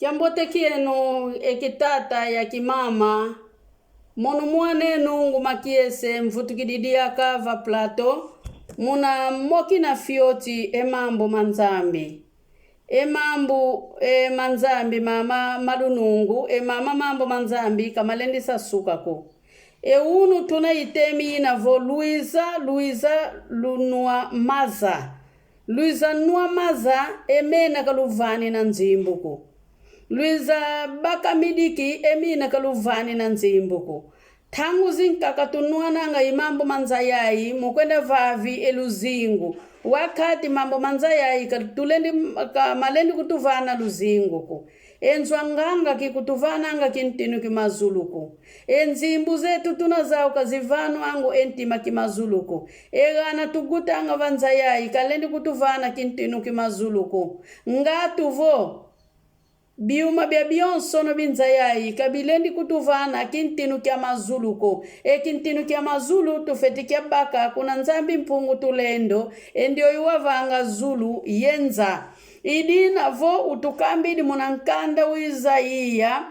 Kiambote kienu ekitata ya kimama monu mwane nungu makiese mfutukididia kava plato muna moki na fioti emambo manzambi manzambi mama malunungu mama mambo manzambi kamalendi sasuka ko unu tunaitemi inavo Luiza lunua maza emena kaluvani na nzimbuko Luiza baka midiki emina kaluvani na nzimbuko tangu zinkaka tunuananga imambo manzayai mukwenda vavi eluzingu wakati mambo manzayai malendi kutuvana luzinguko enzwanganga kikutuvananga kintinu kimazuluko enzimbu zetu tunazao kazivanu angu entima kimazuluko egana tugutanga vanzayai kalendi kutuvana kintinu kimazuluko ngatuvo biuma bia bionsono binzayai kabilendi kutuvana kintinu kya mazuluko kintinu kya mazulu tufetikia baka kuna nzambi mpungu tulendo endio yuwavanga zulu yenza idina vo utukambidi munankanda Wizaiya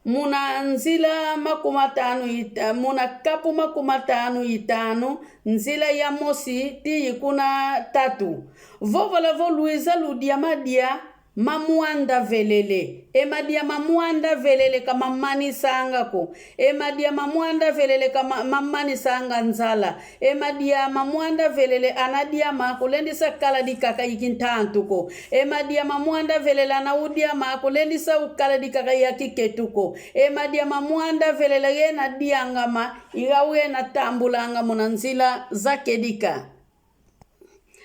muna nzila muna kapu 55 nzila ya mosi ti kuna 3 vovala vo Luiza ludia madia mamuanda velele madia mamuanda velele kama mani sanga ko madia mamuanda velele kama mamani sanga nzala madia mamuanda velele anadia makulendi sakala dikaka ikintantu ko madia mamuanda velele anaudia makulendi sa ukala dikaka yakiketuko madia mamuanda velele yena diangama igawe na tambulanga munanzila zakedika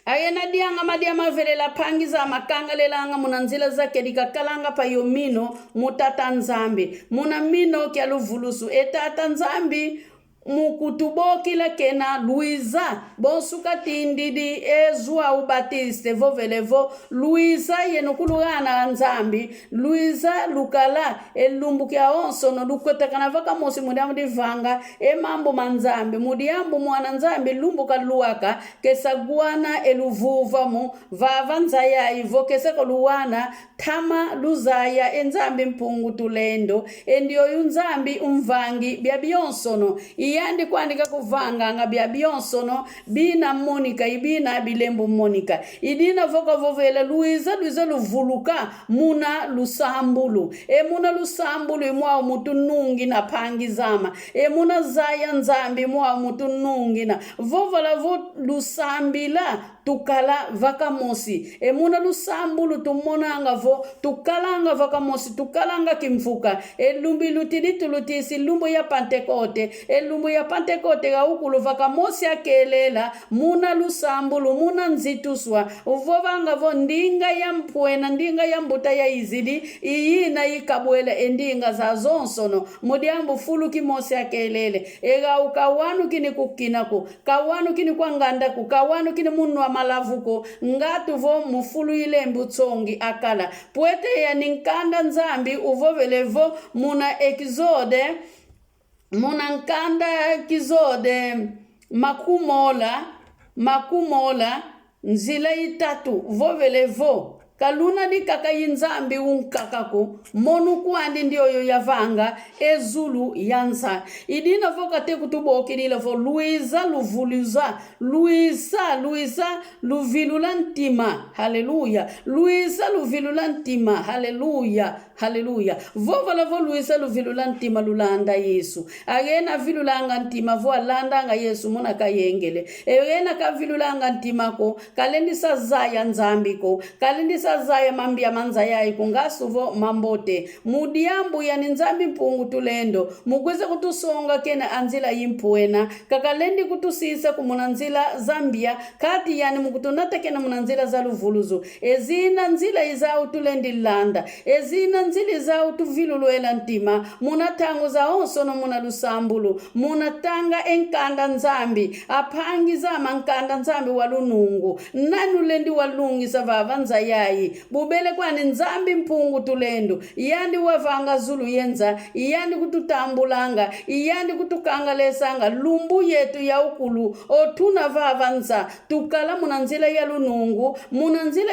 ayena dianga madia mavelela pangiza makangalelanga munanzila zake dikakalanga pa yomino mutata nzambi munamino kya luvulusu etata nzambi mukutuboki la kena Luiza bonsuka tindidi ezwa ubatiste vovelevo Luiza yenukulugana nzambi Luiza lukala elumbu kya onso no lukotekana vaka mosi mudiamu divanga mambo manzambi mudiambu mwana nzambi lumbu kaluaka kesaguana eluvuva mu vava nzaya ivo keseko luwana tama luzaya enzambi mpungu tulendo endio yunzambi umvangi bia bionsono iyandi kuandika kuvanga nga bia bionsono bina Monica ibina bilembu Monica idina voka vovele Luiza luvuluka muna lusambulu muna lusambulu imwa mutunungi na pangizama muna zaya nzambi mwa mutunungi na vovala vo lusambila tukala vakamosi muna lusambulu tumonanga vo tukalanga vakamosi tukalanga kimfuka lumbi lutiditi lutisi lumbu ya Pentekote lumbu ya Pentekote ga ukulu vakamosi akelela muna lusambulu muna nzituswa uvovanga vo ndinga ya mpwena ndinga ya mbuta ya izidi iyina ikabwela endinga za zonsono mudiambu fulu kimosi akelele ega ukawanu kini kukinako kawanu kini kwangandaku kawanu kini munu malavuko ngatu vo mufulu ilembu tsongi akala puete ya ninkanda nzambi uvovelevo muna ekizode muna nkanda kizode makumola nzila 3 vovelevo kaluna di kaka yinzambi unkakako monu kuandi ndiyo yavanga ezulu yansa idina voka te kutuboki dila vo Luiza luvilulantima haleluya Luiza luvilulantima haleluya vovala vo Luiza luvilulantima lulanda Yesu agena vilulanga ntima vo alanda nga Yesu muna kayengele agena ka vilulanga ntima ko kalendi sa zaya nzambi ko kalendi zaya mambia manzayai kungasuvo mambote mudiambu yani nzambi mpungu tulendo mugweze kutusonga kena anzila yimpuena kakalendi kutusisa kumunanzila Zambia kati yani mukutunata kena munanzila za luvuluzu ezina nzila izao tulendi landa ezina nzili izao tuviluluela ntima munatangu za onsono muna lusambulu munatanga enkanda nzambi apangi zama nkanda nzambi walunungu nanulendi walungi sa vava nzayai yayi bubele kwani nzambi mpungu tulendo iyandi wavanga zulu yenza iyandi kututambulanga iyandi kutukangalesanga lumbu yetu ya ukulu otuna vavanza tukala munanzila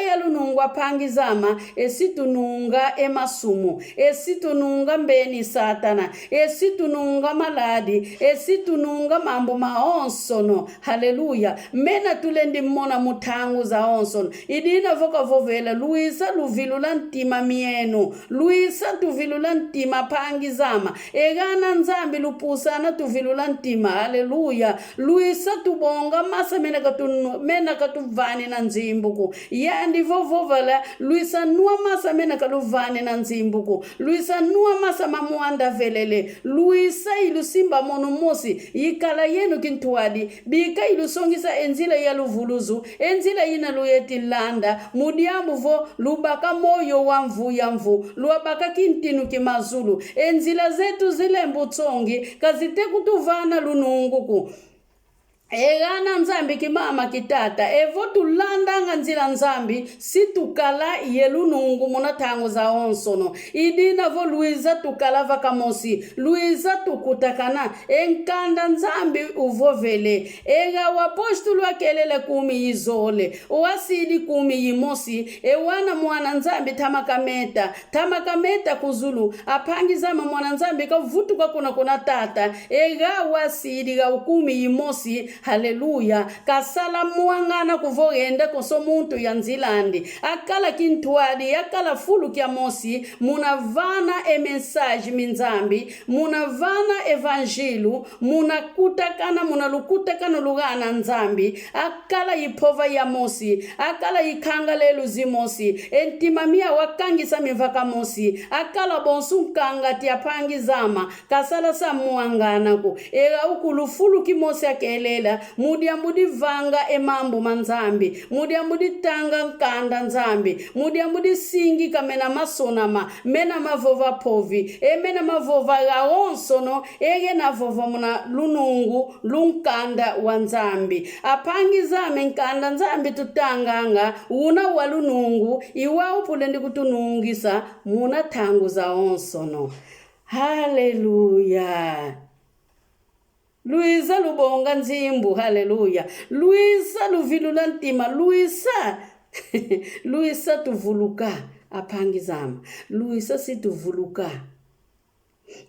ya lunungu apangizama esitununga emasumu esitununga mbeni satana esitununga maladi esitununga mambo maonsono haleluya mena tulendi mona mutangu za onsono idina voka vovela luisa luvilula ntima mienu luisa tuvilula ntima pangizama egana nzambi lupusana tuvilula ntima haleluya luisa tubonga masa mena katuvani na nzimbuku yandi vovovala luisa nuwa masa mena katuvani na nzimbuku luisa nuwa masa mamuanda velele luisa ilusimba mono mosi yikala yenu kintuadi bika ilusongisa enzila ya luvuluzu enzila ina luyeti landa mudiambu vo lubaka moyo wa mvu luabaka kintinu kimazulu enzila zetu zile mbutsongi kazite kutuvana lununguku egana nzambi kimama kitata evo tulandanga nzila nzambi situkala yelunungu muna tangu za onsono idina vo luiza tukala vakamosi luiza tukutakana enkanda nzambi uvovele ega wapostulu wakelele kumi yizole uwasidi kumi yimosi ewana mwana nzambi tamakameta kuzulu apangizama mwana nzambi kavutuka kuna tata ega wasidi ga kumi yimosi haleluya kasala muangana kuvogenda koso muntu ya nzilandi akala kintuadi akala fulu kya mosi munavana message minzambi munavana evangilu munalukutakana lugana nzambi akala ipova ya mosi akala ikangalelu zimosi entimamia wakangisa mivaka mosi akala bonsu nkanga tiapangizama kasala sa muangana ko ega ukulufulu kimosi akelela mudiambudi vanga emambo manzambi mudiambudi tanga nkanda nzambi mudiambudi singi kamena masonama mena mavova povi emena mavova gaonsono ege na vova muna lunungu lunkanda wa nzambi apangizame nkanda nzambi tutanganga una walunungu iwa upulendi kutunungisa muna tangu za onsono haleluya luisa lubonga nzimbu haleluya luisa luvilula ntima luisa tuvuluka apangizama luisa situvuluka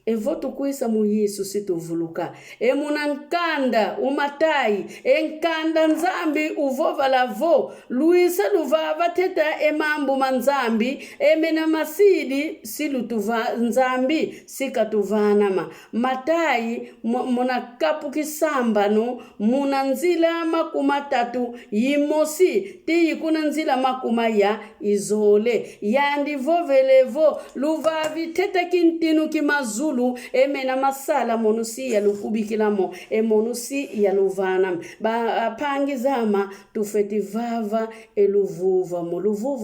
evo tukuisa mu Yesu situvuluka emuna nkanda umatai enkanda nzambi uvova lavo luisa luvava teta emambu manzambi emena masidi silutuva nzambi sikatuvanama matai muna kapu kisambano muna nzila makuma tatu yimosi tiyi kuna nzila makuma ya izole yandi vovelevo luvavi teta kintinu kimazulu emena masala monusi ya lukubikilamo monusi ya luvanam ba pangizama tufetivava eluvuva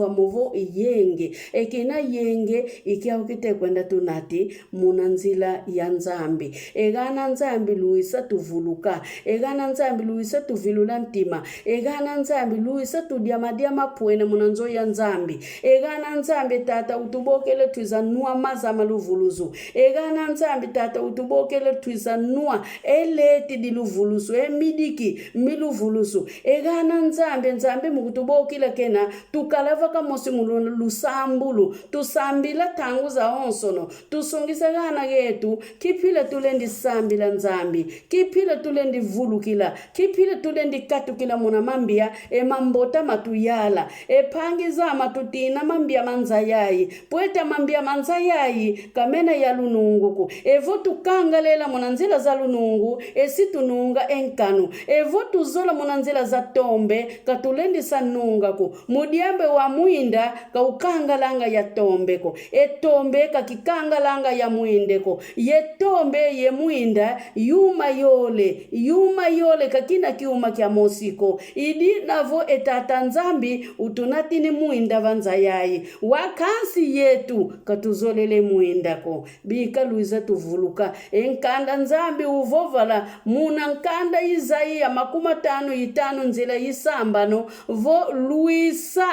muvo yenge ekina yenge ikia ukite kwenda tunati munanzila ya nzambi egana nzambi luisa tuvuluka egana nzambi luisa tuvilula ntima egana nzambi luisa tudiamadia mapuene munanzo ya nzambi egana nzambi tata utubokele tuizanua mazama luvuluzu egana nzambi tata utubokele tuizanua eleti diluvulusu emidiki miluvulusu egana nzambi mukutubokile kena tukalava kamosi lusambulu tusambila tangu za onsono tusongisa gana getu kipile tulendi sambila nzambi kipile tulendi vulukila kipile tulendi katukila muna mambia emambota matuyala epangiza matutina mambia manzayayi poeta mambia manzayayi kamena ya lununguku evo tukangalela munanzila za lunungu esitununga enkanu evo tuzola munanzila za tombe katulendi sanungaku mudiambe wa muinda kaukangalanga ya tombeko etombe kakikangalanga ya muindeko yetombe ye muinda yuma yole kakina kiuma kya mosiko idi navo etata nzambi utunatini muinda vanza yayi wakansi yetu katuzolele muindako bika bika Luisa tuvuluka enkanda nzambi uvovala muna nkanda Isaia 55 nzila yisambano vo Luisa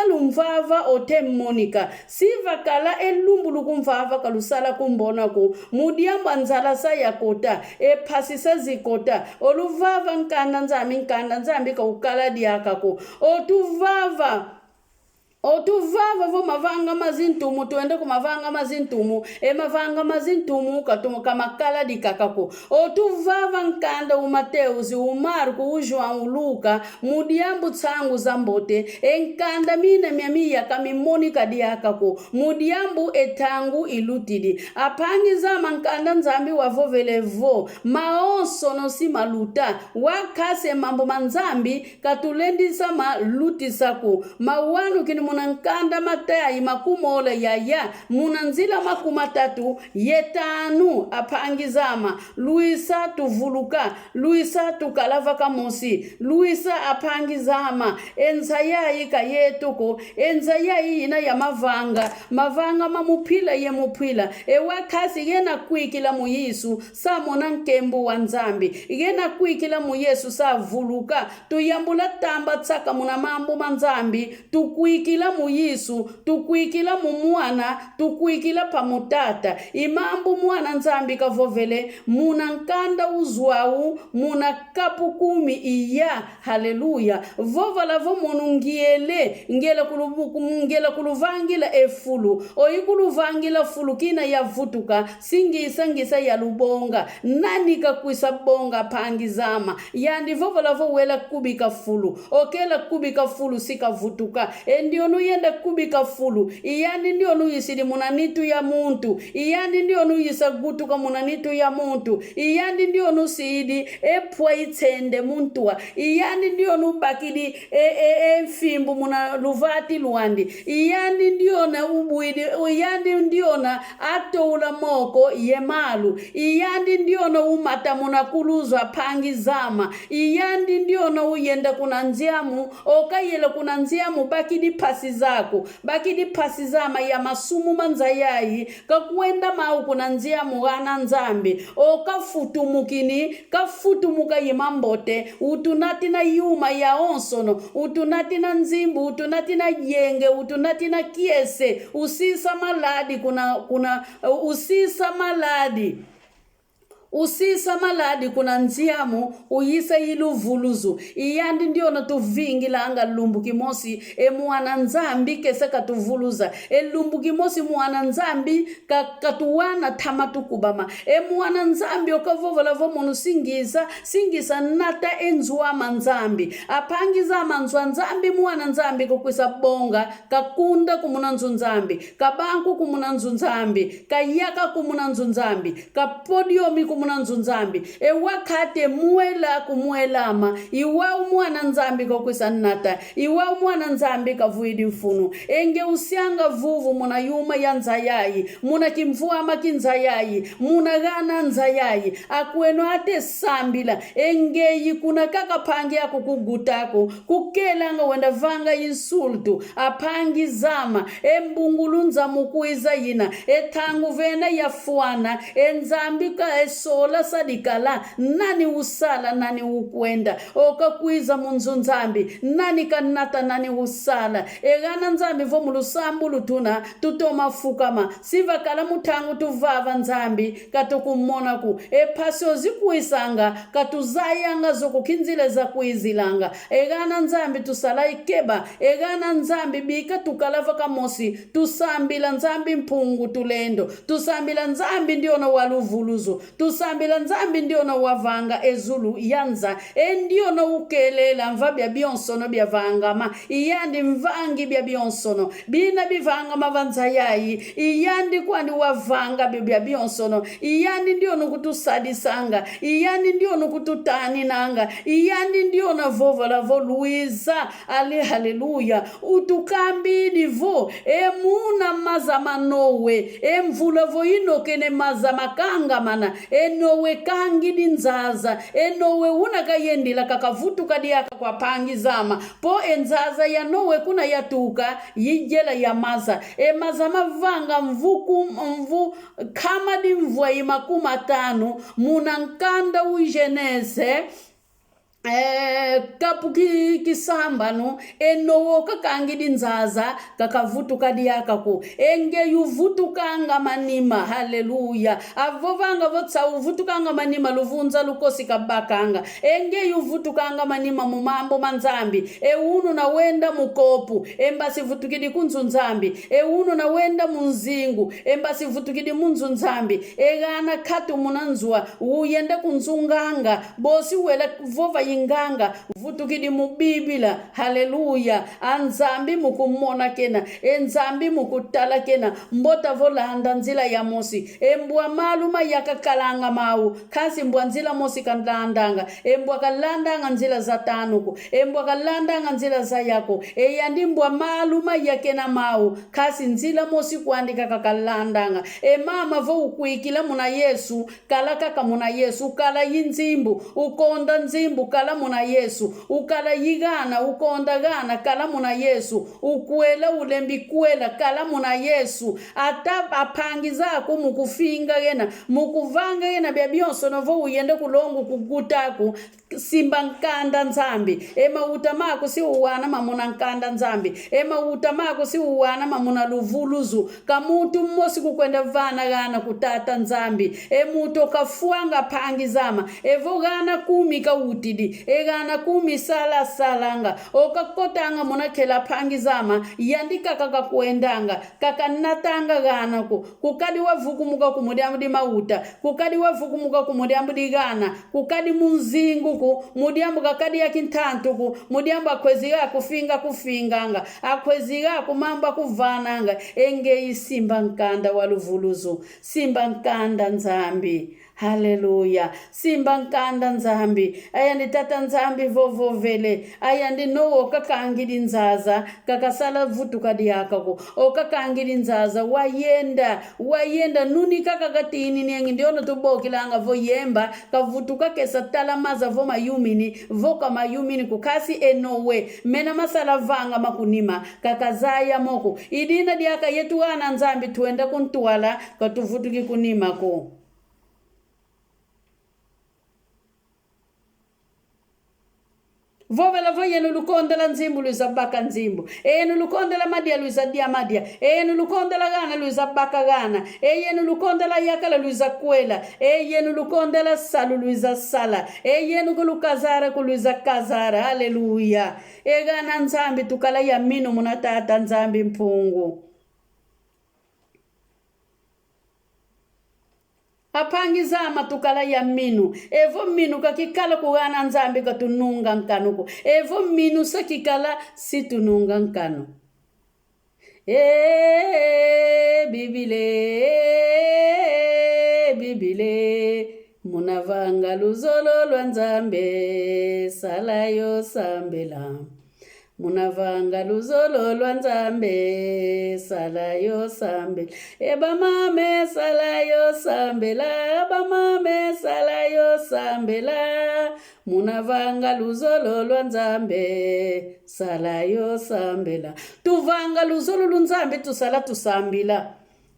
lumvava ote Monica siva kala elumbulu kumvava kalusala kumbona ko mudiamba nzala sa yakota pasisa zikota oluvava nkanda nzambi ka ukala diakako otuvava vo mavanga mazintumu tuende ku mavanga mazintumu mavanga mazintumu kamakala dikakako otuvava nkanda uMateus uMarko uJoão uLuka mudiambu tsangu zambote enkanda mina miamiya kamimonika diakako mudiambu etangu ilutidi apangiza mankanda nzambi wavovelevo maonso no si maluta wakase mambo manzambi katulendisa malutisako mawanu kini munankanda Matayi makumola yaya munanzila 30 yetanu apangizama Luisa tuvuluka Luisa tukalava kamosi Luisa apangizama enzayayi kayetuko enzayayi ina ya mavanga mamupila yemupila wakasi yena kwikila mu Yesu sa monankembu wanzambi yena kwikila mu Yesu sa vuluka tuyambula tamba tsaka muna mambo manzambi tukwikila mu Yesu tukwikila mu mwana tukwikila pamutata imambu mwana nzambi kavovele munankanda uzwau muna kapu 10 iya haleluya vovala vo munu ngela kuluvangila efulu oyikuluvangila fulu kina yavutuka singisa ya lubonga nani kakwisa bonga pangizama yandi vovala vo wela kubika fulu okela kubika fulu sikavutuka ndio nuyenda kubika fulu iyandi ndio nuyisidi munanitu ya muntu iyandi ndio nuyisa gutuka munanitu ya muntu iyandi ndio nusidi epwa itsende muntua iyandi ndio nubakidi mfimbu muna luvati luandi iyandi ndio na ubuidi iyandi ndio na atoula moko yemalu iyandi ndio na umata muna kuluzwa pangizama iyandi ndio na uyenda kuna nziamu okayela kuna nziamu bakidi pasi zako bakidi pasi zama ya masumu manzayayi kakwenda mau kuna nziamu gana nzambi kafutumuka yimambote utunati na yuma ya onsono utunati na nzimbu utunati na yenge utunati na kiese usisa maladi usisa maladi kuna nziamu uyisa iluvuluzu iyandi ndio na tuvingila anga lumbuki mosi mwana nzambi kese katuvuluza lumbuki mosi mwana nzambi katuwana tamatukubama mwana nzambi okavovala vo munu singisa nata enzwa manzambi apangiza manzwa nzambi mwana nzambi kokwisa bonga kakunda kumuna nzambi kabanku kumuna nzambi kayaka kumuna nzambi kapodiomi kumuna nzambi wakate muela kumuelama iwa umwana nzambi kokwisa nata iwa umwana nzambi kavuidi mfunu enge usianga vuvu muna yuma ya nzayayi muna kimvua makinzayayi muna gana nzayayi akweno ate sambila engeyi kuna kaka pangi yako kugutako kukelanga wenda vanga insultu apangi zama embungulunza mukuiza yina etangu vena ya fuana enzambika sola sadikala nani usala nani ukwenda okakwiza munzu nzambi nani kanata nani usala egana nzambi vo mulusambu lutuna tutoma fukama siva kala mutangu tuvava nzambi katukumona ku pasio zikuisanga katuzayanga zokukinzile za kuizilanga egana nzambi tusala ikeba egana nzambi bika tukalava kamosi tusambila nzambi mpungu tulendo tusambila nzambi ndio na waluvuluzo tusambila nzambi ndio na wavanga ezulu yanza ndio na ukelela mvabya bionsono bya vangama iyandi mvangi bya bionsono bina bivanga mavanza yayi iyandi kwani wavanga bya bionsono iyandi ndio nukutusadisanga iyandi ndio nukututani nanga iyandi ndio na vovala vo Luisa ali haleluya utukambidi vo emuna mazama nowe emvula vo inokene mazama kanga mana enowe kangidi nzaza enowe unakayendila kakavutu kadiyaka kwa pangi zama po enzaza ya nowe kuna yatuka yijela ya maza maza mavanga mvu kama di mvua imakuma tanu munankanda ujenese kapu kisambanu enowo kakangidi nzaza kakavutu kadiyaka ku enge yuvutu kanga manima haleluya avovanga votsa uvutu kanga manima luvunza lukosi kabakanga enge yuvutu kanga manima mumambo manzambi unu na wenda mukopu embasi vutukidi kunzu nzambi unu na wenda munzingu embasi vutukidi munzu nzambi egana katu munanzua uyende kunzunganga bosi wela vova inganga vutukidi mubibila haleluya anzambi mukumona kena enzambi mukutala kena mbota volanda nzila ya mosi embwa maluma yakakalanga mau kasi mbwa nzila mosi kanlandanga embwa kalandanga nzila za tanuku embwa kalandanga nzila za yako eyandi mbwa maluma yakena mau kasi nzila mosi kuandika kakalandanga mama vo ukuikila muna Yesu kala kaka muna Yesu kala yinzimbu ukonda nzimbu kala muna Yesu ukala yigana ukonda gana kala muna Yesu ukwela ulembi kwela kala muna Yesu ata apangiza ku mukufinga yena mukuvanga yena bya byonso novo uyende kulongo kugutaku simba nkanda nzambi utamako si uwana mamuna nkanda nzambi utamako si uwana mamuna luvuluzu kamutu mmosi kukwenda vana gana kutata nzambi muto kafuanga pangizama gana kumi ka utidi gana kumi sala salanga okakotanga muna kela pangizama yandika kaka kuendanga kaka natanga gana kukadi wavukumuka kumudiambu di mauta kukadi wavukumuka kumudiambu di gana kukadi munzingu mudiambu kakadi ya kintantu mudiambu akweziga kufinganga akweziga kumamba kuvananga enge isimba nkanda waluvuluzu simba nkanda nzambi haleluya simba nkanda nzambi ayandi tata nzambi vovovele ayandi no kakangidi nzaza kakasala vutu kadiyaka okakangidi nzaza wayenda nuni kakakatini nengi ndiono tubokilanga voyemba kavutu kakesa talamaza vo mayumini kukasi enowe mena masala vanga makunima kakazaya moko idina diaka yetu ana nzambi tuenda kuntuala katuvutu kikunima ko vovela voyenu lukondela nzimbu luisa baka nzimbu eyenu lukondela madia luisa dia madia eyenu lukondela gana luisa baka gana eyenu lukondela yakala luisa kwela eyenu lukondela salu luisa sala eyenu kulukazara kuluisa kazara haleluya egana nzambi tukala ya minu munatata nzambi mpungu apangizama tukala ya minu evo minu kakikala kugana nzambi katununga nkanuko evo minu sakikala sitununga nkanu bibile munavanga luzolo lwa nzambe salayo sambela munavanga luzolo lwa nzambe salayo sambela ebamame salayo sambela munavanga luzolo lwa nzambe salayo sambela tuvanga luzolo lwa nzambe tusala tusambila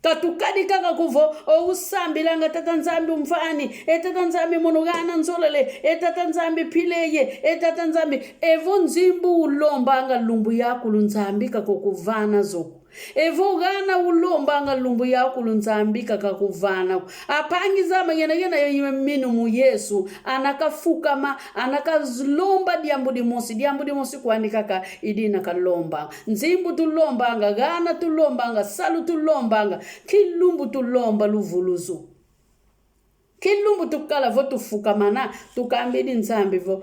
katukadi kaka kuvo usambila nga tata nzambi umfani tata nzambi munugana nzolele tata nzambi pileye tata nzambi evo nzimbu ulombanga lumbu yaku lunzambi kakukuvana zoko evo gana ulombanga lumbu yaku lunzambi kakukuvana apangizama yena yoyime minu mu Yesu anakafukama anakazlomba diambu di mosi kuandikaka idina kalomba nzimbu tulombanga gana tulombanga salu tulombanga kilumbu tulomba luvuluzu kilumbu tukala vo tufukamana tukambidi nzambi vo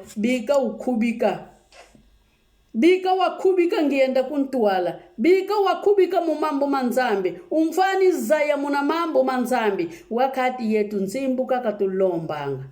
bika wakubika ngienda kuntuala bika wakubika mu mambo manzambi umfani zaya muna mambo manzambi wakati yetu nzimbu kakatulombanga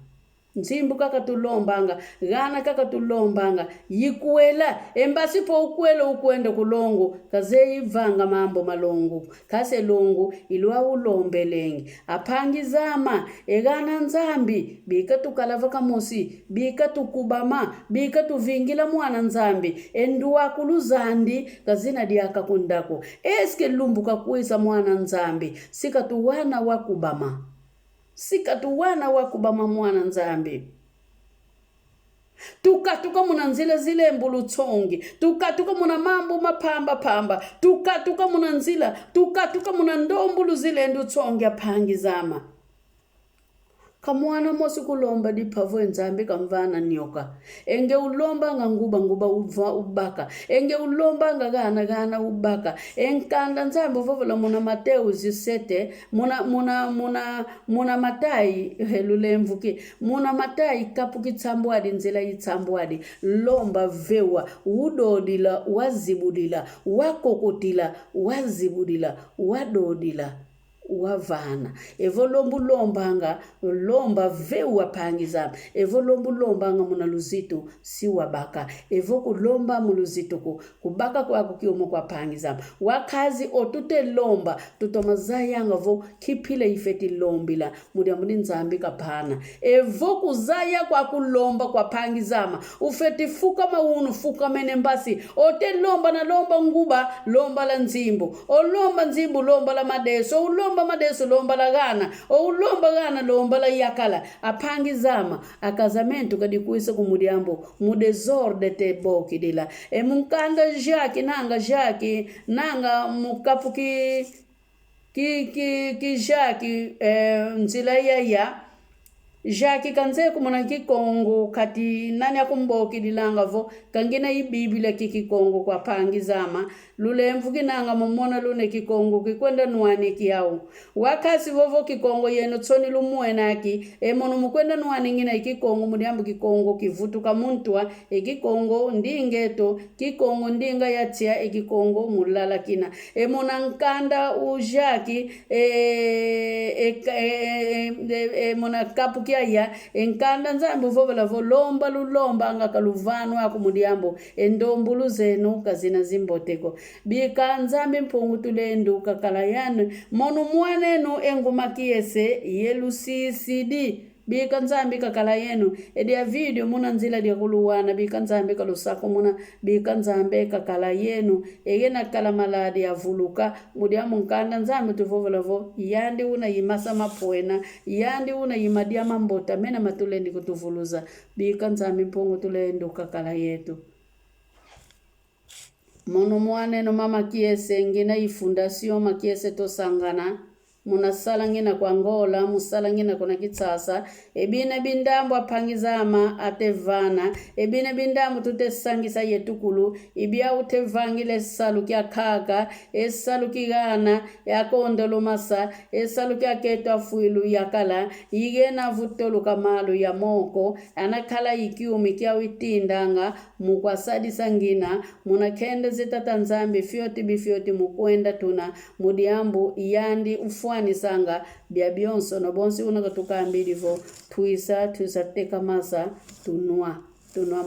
nzimbu kaka tulombanga gana kaka tulombanga yikuela embasi po ukwela ukwenda kulongo kaze yivanga mambo malongo kase longo ilwa ulombelengi apangizama egana nzambi bika tukalava kamosi bika tukubama bika tuvingila mwana nzambi enduwa kuluzandi kazina diaka kundako eske lumbuka kuisa mwana nzambi sikatuwana wakubama sikatuwana wakubama mwana nzambi tukatuka muna nzile zile mbulu tsongi tukatuka muna mambo mapamba pamba tukatuka muna nzila tukatuka muna ndombulu zile ndu tsongi apangizama kamwana mosi kulomba di pavo nzambi kamvana nyoka enge ulomba nguba ubaka enge ulomba gana ubaka enkanda nzambi vovola muna Mateo 17 muna Matai helulemvuki muna Matai kapuki tsambwadi nzela yitsambwadi lomba vewa udodila wazibudila wakokotila wazibudila wadodila wavana evo lombanga lomba vewa pangizama evo lombanga muna luzito si wabaka evo kulomba muluzito kubaka kwa kukiomo kwa pangizama wakazi otute lomba tutomazayanga vo kipile ifeti lombila mudia mudi nzambi kapana evo kuzaya kwa kulomba kwa pangizama ufeti fuka maunu fuka menembasi ote lomba na lomba nguba lomba la nzimbo o lomba nzimbo lomba la madeso ulomba madeso lomba la gana o ulomba gana lomba la yakala apangizama akazamento kadikuisa kumudiambo mudesorde te boki dila munkanda jaki nanga mukapu ki jaki nzila ya Jaki kanze kumuna kikongo kati nani akumboki dilanga vo kangina ibibila kikongo kwa pangizama lule mvuki nanga momona lune kikongo kikwenda nuani kiao wakasi vovo kikongo yeno tsoni lumuenaki mono mukwenda nuani ngina kikongo mudiambu kikongo kivutu kamuntwa kikongo ndingeto kikongo ndinga yatia kikongo mulala kina mona nkanda ujaki mona kapu ya enkanda nzambi vovola volomba lulomba ngakaluvano akumudiambo endombulu zenu kazina zimboteko bika nzambi mpungu tulendu kakala yanu monu mwanenu engumakiese yelusisidi bika nzambi kakala yenu edia video muna nzila dia kuluwana bika nzambi kalusako muna bika nzambi kakala yenu egena kala maladi ya vuluka mudiamu nkanda nzambi tuvovola vo yandi una yimasa mapoena yandi una yimadia mambota mena matulendi kutuvuluza bika nzambi mpungu tulendu kakala yetu mono mwaneno mama kiese ngina ifundasio makiese tosangana muna sala ngina kwa ngola musala ngina kuna kitsasa ebina bindambo apangizama atevana ebina bindambo tutesangisa yetukulu ibia utevangile salu kya kaka esalu kigana yakondolo masa esalu kya ketwa fuilu yakala yigena vutolu kamalu ya moko anakala ikiumi kya witindanga mukwasadi sangina muna kende zitata nzambi fioti bifioti mukwenda tuna mudiambu yandi ufwani sanga bia bionso no bonsi unaka tukambirivo tuisa teka masa tunua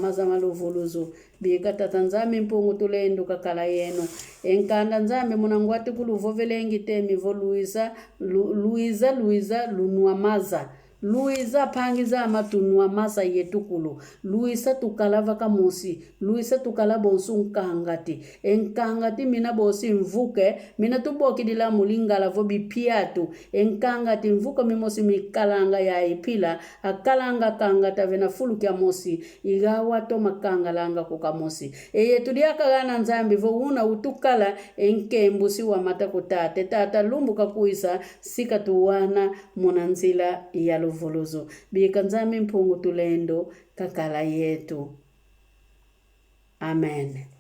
maza maluvuluzu bika tatanzami mpungu tulendu kakala yenu enkanda nzambi munangwati kuluvovelengi temi vo Luiza lunua maza Luiza pangiza matunua masa yetukulu Luisa tukalava kamusi Luisa tukalabonsu nkangati mina bosi mvuke mina tuboki dila mulingala vo bipiatu nkangati mvuka mimosi mikalanga ya ipila akalanga kangata vena fulu kya mosi igawa to makangalanga kukamosi yetudiaka gana nzambi vo una utukala enkembusi wa matakutate tata lumbuka kuisa sikatuwana munanzila ya luvuluzu bika nzambi mpungu tulendo kakala yetu. Amen.